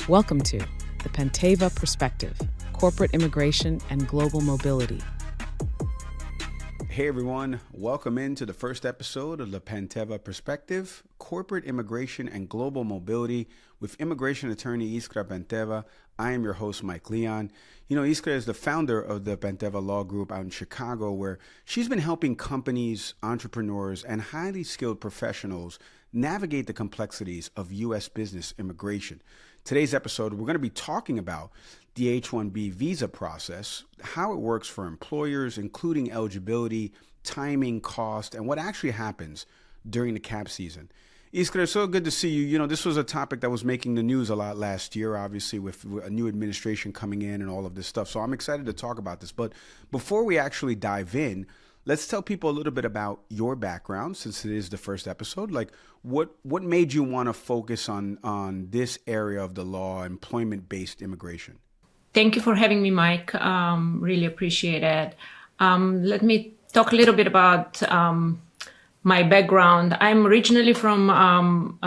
Welcome to the Panteva Perspective, Corporate Immigration and Global Mobility. Hey everyone, welcome into the first episode of the Panteva Perspective, Corporate Immigration and Global Mobility with immigration attorney Iskra Panteva. I am your host, Mike Leon. You know, Iskra is the founder of the Panteva Law Group out in Chicago, where she's been helping companies, entrepreneurs, and highly skilled professionals navigate the complexities of U.S. business immigration. Today's episode, we're going to be talking about the H-1B visa process, how it works for employers, including eligibility, timing, cost, and what actually happens during the cap season. Iskra, so good to see you. You know, this was a topic that was making the news a lot last year, obviously, with a new administration coming in and all of this stuff. So I'm excited to talk about this. But before we actually dive in, let's tell people a little bit about your background, since it is the first episode. Like, what made you want to focus on this area of the law, employment-based immigration? Thank you for having me, Mike. Really appreciate it. Let me talk a little bit about my background. I'm originally from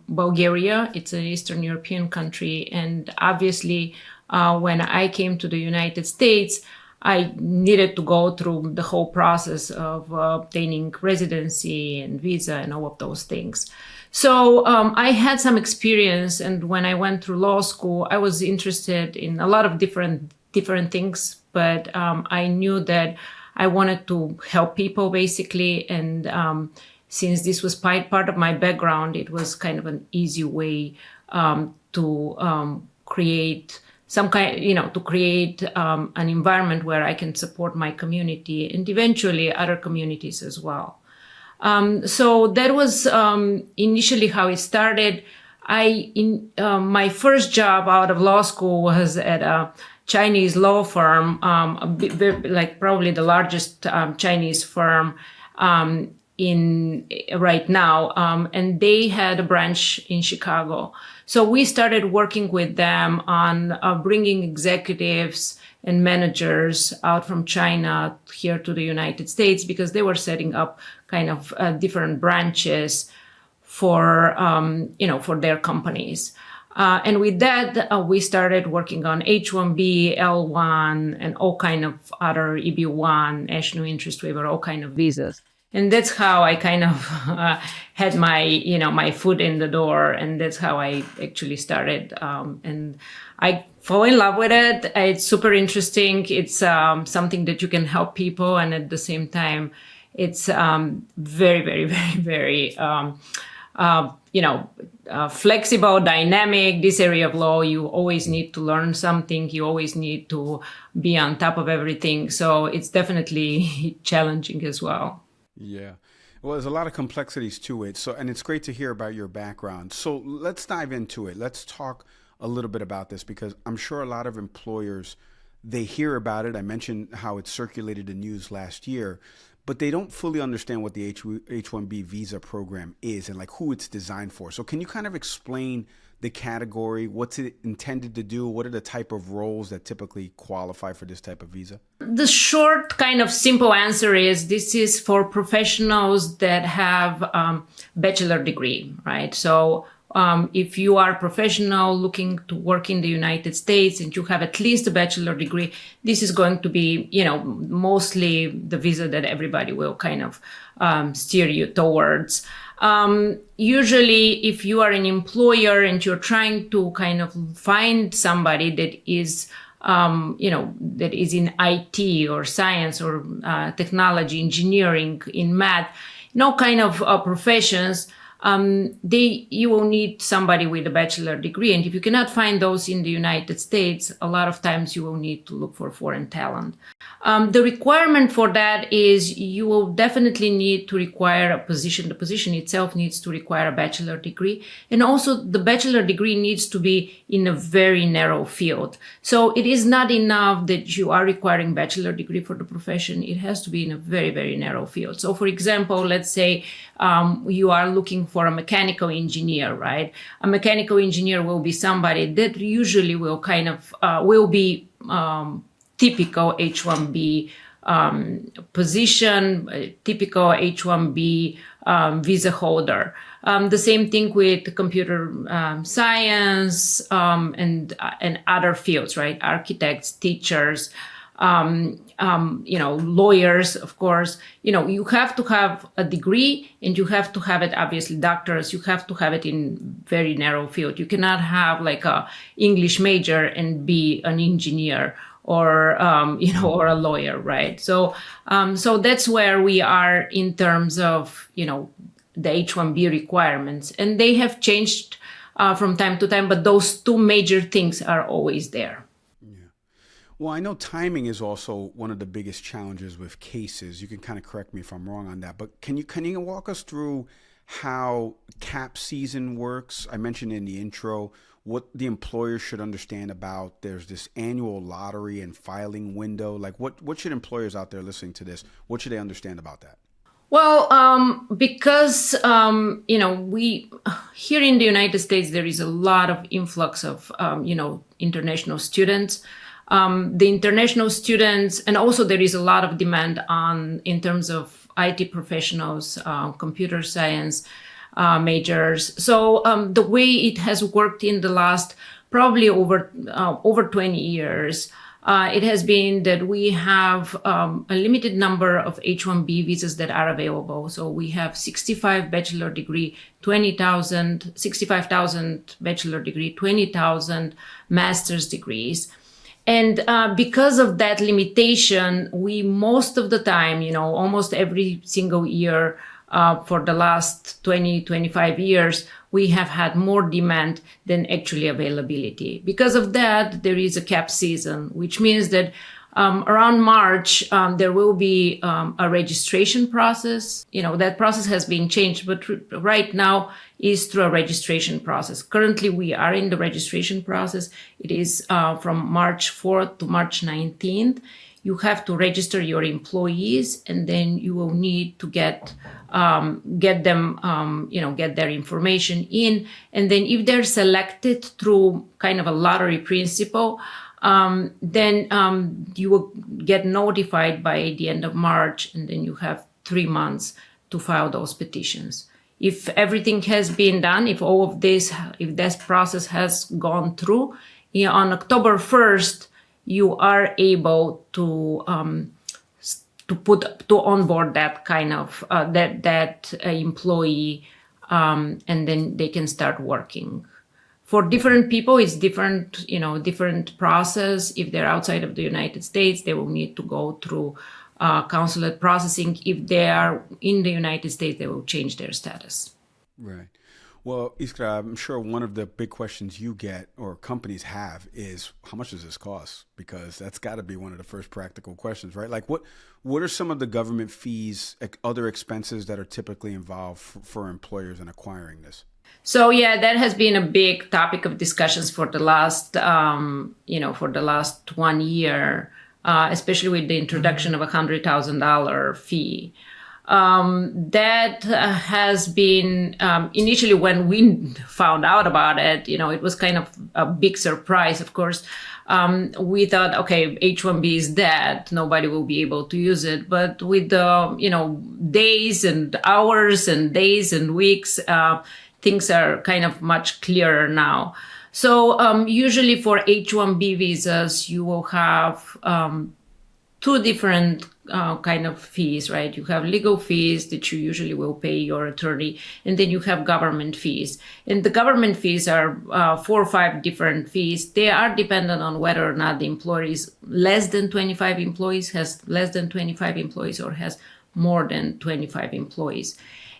Bulgaria. It's an Eastern European country. And obviously, when I came to the United States, I needed to go through the whole process of obtaining residency and visa and all of those things. So I had some experience, and when I went through law school, I was interested in a lot of different things, but I knew that I wanted to help people, basically, and since this was part of my background, it was kind of an easy way to create some kind, to create an environment where I can support my community and eventually other communities as well. So that was initially how it started. My first job out of law school was at a Chinese law firm, probably the largest Chinese firm in right now, and they had a branch in Chicago. So we started working with them on bringing executives and managers out from China here to the United States, because they were setting up kind of different branches for their companies. And with that, we started working on H-1B, L-1, and all kind of other EB-1, no interest waiver, all kind of visas. And that's how I kind of had my foot in the door, and that's how I actually started. And I fall in love with it. It's super interesting. It's something that you can help people, and at the same time, it's very, very, very, very, flexible, dynamic. This area of law, you always need to learn something. You always need to be on top of everything. So it's definitely challenging as well. Yeah. Well, there's a lot of complexities to it. And it's great to hear about your background. So let's dive into it. Let's talk a little bit about this, because I'm sure a lot of employers, they hear about it. I mentioned how it circulated in news last year, but they don't fully understand what the H-1B visa program is and like who it's designed for. So can you kind of explain the category, what's it intended to do? What are the type of roles that typically qualify for this type of visa? The short kind of simple answer is this is for professionals that have bachelor degree, right? So if you are a professional looking to work in the United States and you have at least a bachelor degree, this is going to be, mostly the visa that everybody will kind of steer you towards. Usually, if you are an employer and you're trying to kind of find somebody that is, that is in IT or science or technology, engineering, in math, no kind of professions, you will need somebody with a bachelor degree. And if you cannot find those in the United States, a lot of times you will need to look for foreign talent. The requirement for that is you will definitely need to require a position. The position itself needs to require a bachelor degree. And also the bachelor degree needs to be in a very narrow field. So it is not enough that you are requiring bachelor degree for the profession. It has to be in a very, very narrow field. So for example, let's say you are looking for a mechanical engineer, right? A mechanical engineer will be somebody that usually will kind of, will be typical H-1B position, a typical H-1B visa holder. The same thing with computer science and other fields, right? Architects, teachers, lawyers, of course. You have to have a degree, and you have to have it, obviously, doctors. You have to have it in very narrow field. You cannot have like a English major and be an engineer or or a lawyer, right? So that's where we are in terms of the H-1B requirements, and they have changed from time to time, but those two major things are always there. Yeah. Well, I know timing is also one of the biggest challenges with cases. You can kind of correct me if I'm wrong on that, but can you walk us through how cap season works? I mentioned in the intro what the employer should understand about. There's this annual lottery and filing window. Like what should employers out there listening to this, what should they understand about that? Well, because, we here in the United States, there is a lot of influx of, international students. The international students, and also there is a lot of demand in terms of IT professionals, computer science majors. So the way it has worked in the last probably over 20 years, it has been that we have a limited number of H-1B visas that are available. So we have 65 bachelor degree, 65,000 bachelor degree, 20,000 master's degrees. And because of that limitation, we most of the time, almost every single year for the last 20, 25 years, we have had more demand than actually availability. Because of that, there is a cap season, which means that around March, there will be a registration process. That process has been changed, but right now is through a registration process. Currently, we are in the registration process. It is from March 4th to March 19th. You have to register your employees, and then you will need to get them, get their information in. And then if they're selected through kind of a lottery principle, then you will get notified by the end of March, and then you have 3 months to file those petitions. If everything has been done, if this process has gone through, on October 1st, you are able to onboard that kind of that employee, and then they can start working. For different people, it's different process. If they're outside of the United States, they will need to go through consulate processing. If they are in the United States, they will change their status. Right. Well, Iskra, I'm sure one of the big questions you get or companies have is how much does this cost? Because that's got to be one of the first practical questions, right? Like what are some of the government fees, other expenses that are typically involved for employers in acquiring this? So yeah, that has been a big topic of discussions for the last 1 year, especially with the introduction of $100,000 fee. That has been initially when we found out about it, it was kind of a big surprise. Of course, we thought, okay, H-1B is dead. Nobody will be able to use it. But with the, days and hours and days and weeks, things are kind of much clearer now. So usually for H-1B visas, you will have two different kind of fees, right? You have legal fees that you usually will pay your attorney, and then you have government fees. And the government fees are 4 or 5 different fees. They are dependent on whether or not the employer is less than 25 employees, has less than 25 employees, or has more than 25 employees.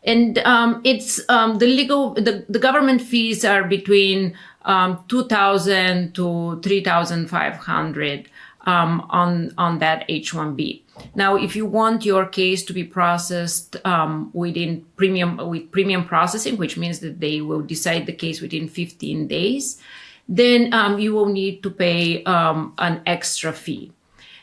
And it's the government fees are between $2,000 to $3,500 on that H-1B. Now, if you want your case to be processed with premium processing, which means that they will decide the case within 15 days, then you will need to pay an extra fee.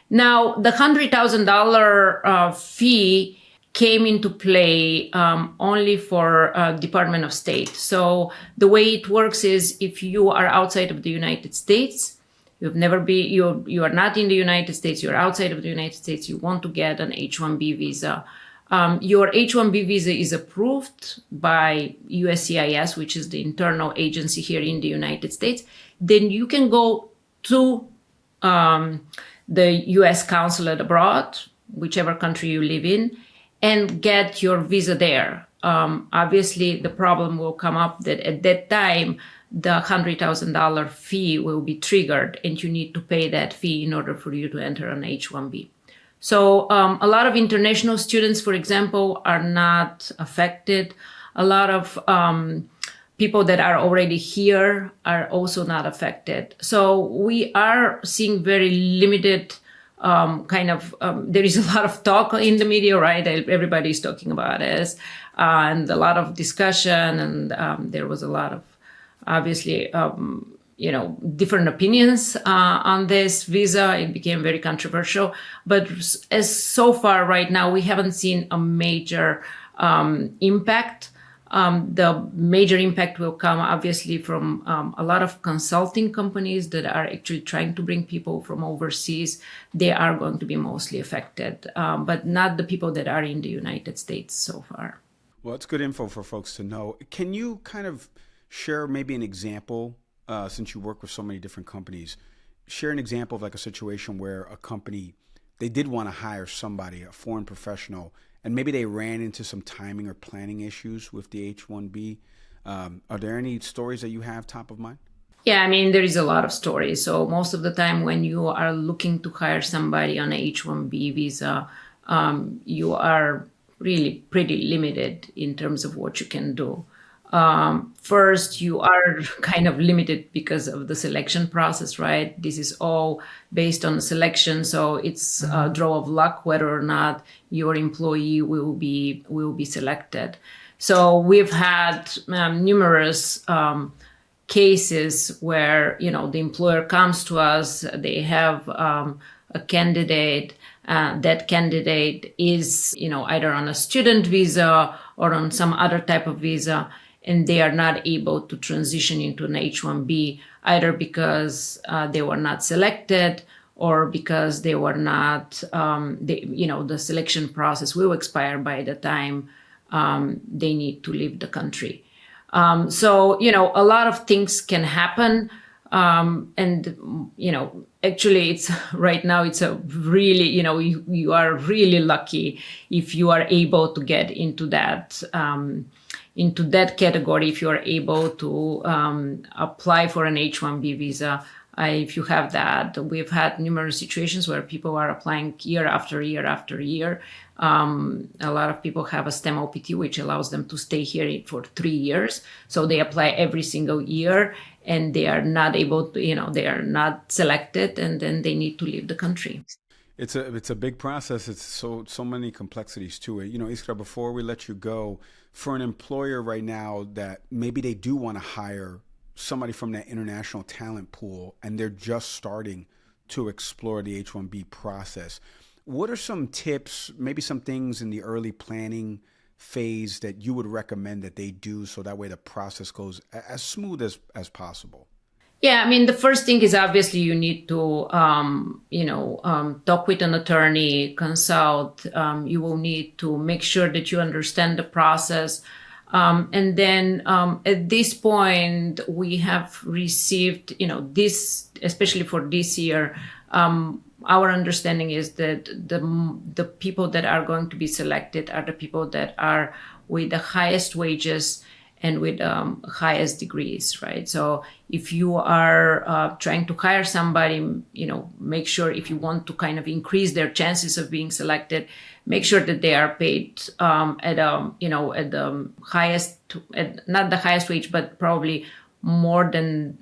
Now, the $100,000 fee came into play only for Department of State. So the way it works is if you are outside of the United States, you've never been, you are not in the United States, you're outside of the United States, you want to get an H-1B visa. Your H-1B visa is approved by USCIS, which is the internal agency here in the United States. Then you can go to the U.S. consulate abroad, whichever country you live in, and get your visa there. Obviously, the problem will come up that at that time, the $100,000 fee will be triggered, and you need to pay that fee in order for you to enter an H-1B. So a lot of international students, for example, are not affected. A lot of people that are already here are also not affected. So we are seeing very limited there is a lot of talk in the media, right? Everybody's talking about this, and a lot of discussion, and there was a lot of, obviously, different opinions on this visa. It became very controversial, but as so far right now, we haven't seen a major impact. The major impact will come obviously from a lot of consulting companies that are actually trying to bring people from overseas. They are going to be mostly affected, but not the people that are in the United States so far. Well, it's good info for folks to know. Can you kind of share maybe an example, since you work with so many different companies, share an example of like a situation where a company, they did want to hire somebody, a foreign professional, and maybe they ran into some timing or planning issues with the H-1B. Are there any stories that you have top of mind? Yeah, I mean, there is a lot of stories. So most of the time when you are looking to hire somebody on a H-1B visa, you are really pretty limited in terms of what you can do. First, you are kind of limited because of the selection process, right? This is all based on selection, so it's a draw of luck whether or not your employee will be selected. So we've had numerous cases where the employer comes to us, they have a candidate. That candidate is either on a student visa or on some other type of visa, and they are not able to transition into an H-1B either because they were not selected or because they were not, the selection process will expire by the time they need to leave the country. So, a lot of things can happen. Actually it's right now, it's a really, you are really lucky if you are able to get into that category, if you are able to apply for an H-1B visa. If you have that, we've had numerous situations where people are applying year after year after year. A lot of people have a STEM OPT, which allows them to stay here for 3 years. So they apply every single year and they are not able to, they are not selected, and then they need to leave the country. It's a big process. It's so many complexities to it. Iskra, before we let you go, for an employer right now that maybe they do want to hire somebody from that international talent pool and they're just starting to explore the H-1B process, what are some tips, maybe some things in the early planning phase that you would recommend that they do so that way the process goes as smooth as possible? Yeah, I mean, the first thing is obviously you need to, talk with an attorney, consult. You will need to make sure that you understand the process. And then at this point, we have received, this, especially for this year, our understanding is that the people that are going to be selected are the people that are with the highest wages and with highest degrees, right? So if you are trying to hire somebody, make sure if you want to kind of increase their chances of being selected, make sure that they are paid at the highest, not the highest wage, but probably more than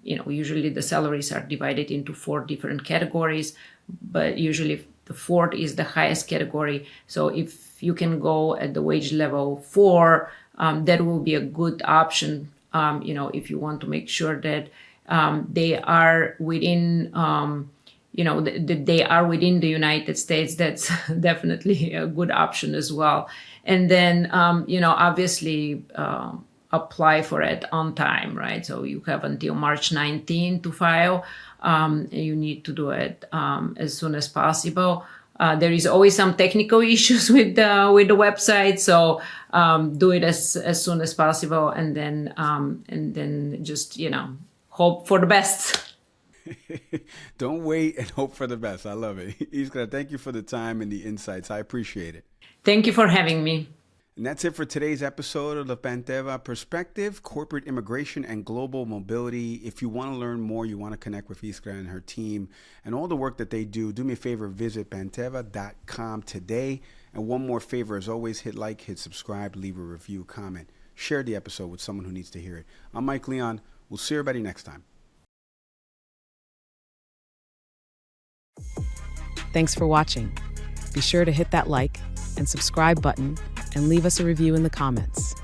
usually the salaries are divided into 4 different categories, but usually the 4th is the highest category. So if you can go at the wage level 4, that will be a good option, if you want to make sure that they are within, that they are within the United States. That's definitely a good option as well. And then, obviously, apply for it on time, right? So you have until March 19 to file. You need to do it as soon as possible. There is always some technical issues with the website, so do it as soon as possible, and then just hope for the best. Don't wait and hope for the best. I love it. Iskra, thank you for the time and the insights. I appreciate it. Thank you for having me. And that's it for today's episode of the Panteva Perspective, Corporate Immigration and Global Mobility. If you want to learn more, you want to connect with Iskra and her team and all the work that they do me a favor, visit panteva.com today. And one more favor, as always, hit like, hit subscribe, leave a review, comment, share the episode with someone who needs to hear it. I'm Mike Leon. We'll see everybody next time. Thanks for watching. Be sure to hit that like and subscribe button and leave us a review in the comments.